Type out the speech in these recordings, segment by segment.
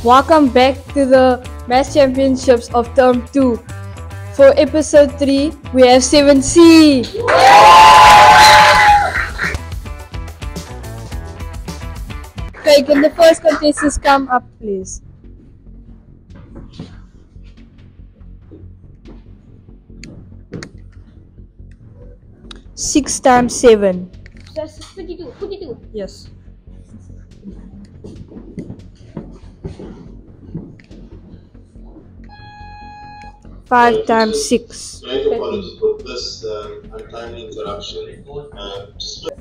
Welcome back to the Maths Championships of Term 2. For episode 3, we have 7C. Okay, can the first contestants come up, please? Six times 7. That's 22. 22. Yes. Five times 6. Right, apologies for this untimely interruption. Just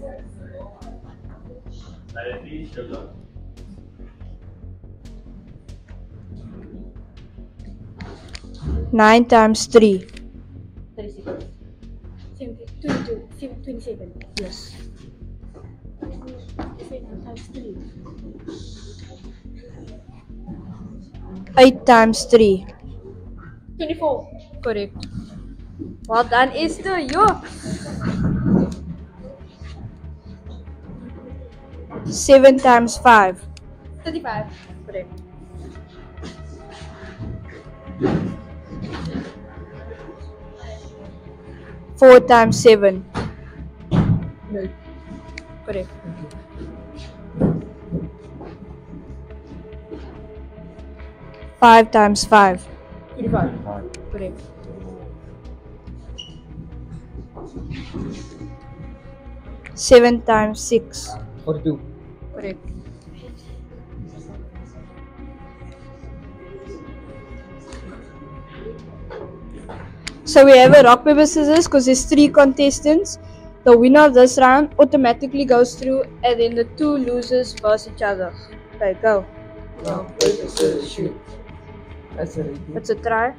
9 times 3. 36. 22. 27. Yes. 7 times 3. 8 times 3. 24. Correct. Well done, Esther. Yo. 7 times 5. 35. Correct. 4 times 7. No. Correct. 5 times 5. 25. Correct. 7 times 6. 42. Correct. So we have a rock, paper, scissors because there's 3 contestants. The winner of this round automatically goes through, and then the 2 losers verse each other. Okay, go. Rock, paper, scissors, shoot. That's a repeat. It's a try.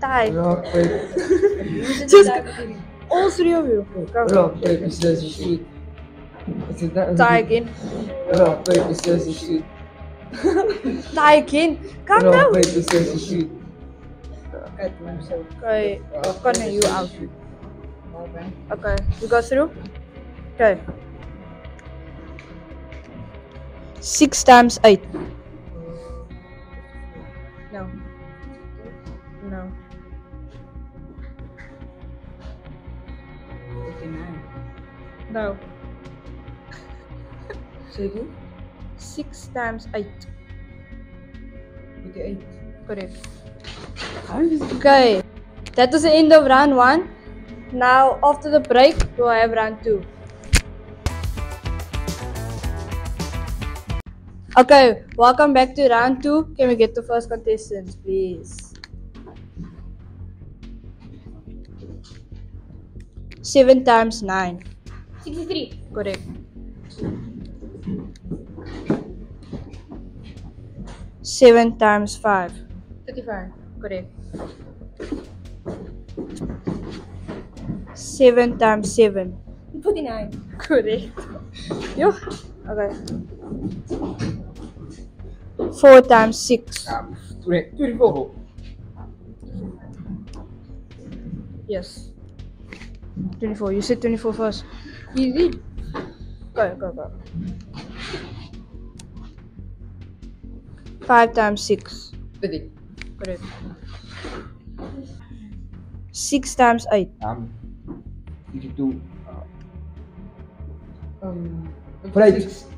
Tie. Rock, paper. Just all 3 of you. Go. Rock, paper, scissors, shoot. That's a Tie again. Rock, paper, scissors, shoot. Tie again. Come Rock, now. paper, scissors, shoot. Okay, Connor, you out. Okay, you go through? Okay. 6 times 8. No. No. 89. No. 7? 6 times 8. 88. Correct. Okay. That was the end of round 1. Now, after the break, we'll have round 2. Okay, welcome back to round 2. Can we get the first contestants, please? 7 times 9. 63. Correct. 7 times 5. 35. Correct. 7 times 7. 49. Correct. Yo. Okay. 4 times 6. 24. Yes. 24. You said 24 first. You did. Go. 5 times 6. 30. Correct. 6 times 8. 52.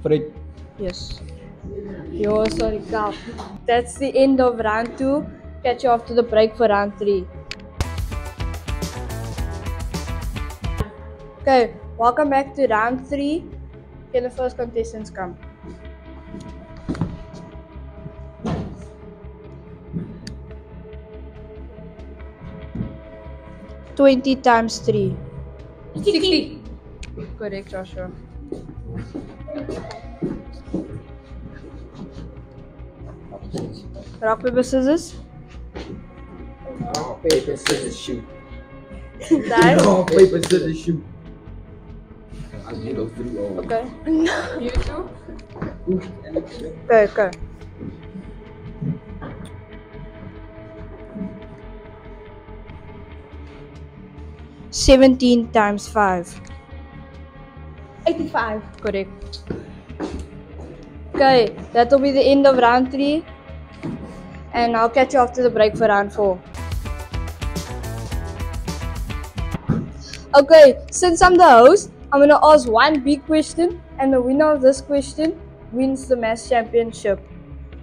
Freight. Yes. Yo, sorry, cow. That's the end of round 2. Catch you after the break for round 3. Okay, welcome back to round 3. Can the first contestants come? $20 times 3. 60. Correct, Joshua. Rock, paper, scissors. Rock, paper, scissors, shoot. That. Rock, paper, scissors, shoot. I'm gonna go through all. Okay. You too? Okay. 17 times 5. 85. Correct. Okay, that will be the end of round 3. And I'll catch you after the break for round 4. Okay, since I'm the host, I'm gonna ask one big question, and the winner of this question wins the maths championship.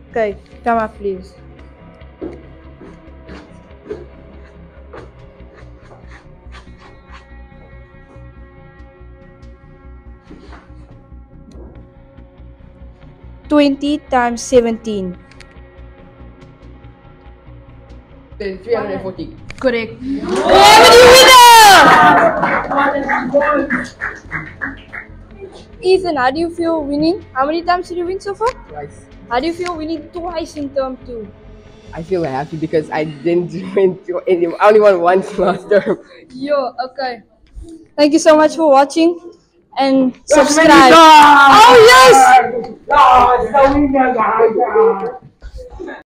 Okay, come up please. $20 times 17. 340. Correct. We have a new winner! Ethan, how do you feel winning? How many times did you win so far? Twice. How do you feel winning twice in term 2? I feel happy because I didn't win I only won once last term. Yo, okay. Thank you so much for watching and subscribe. Oh yes!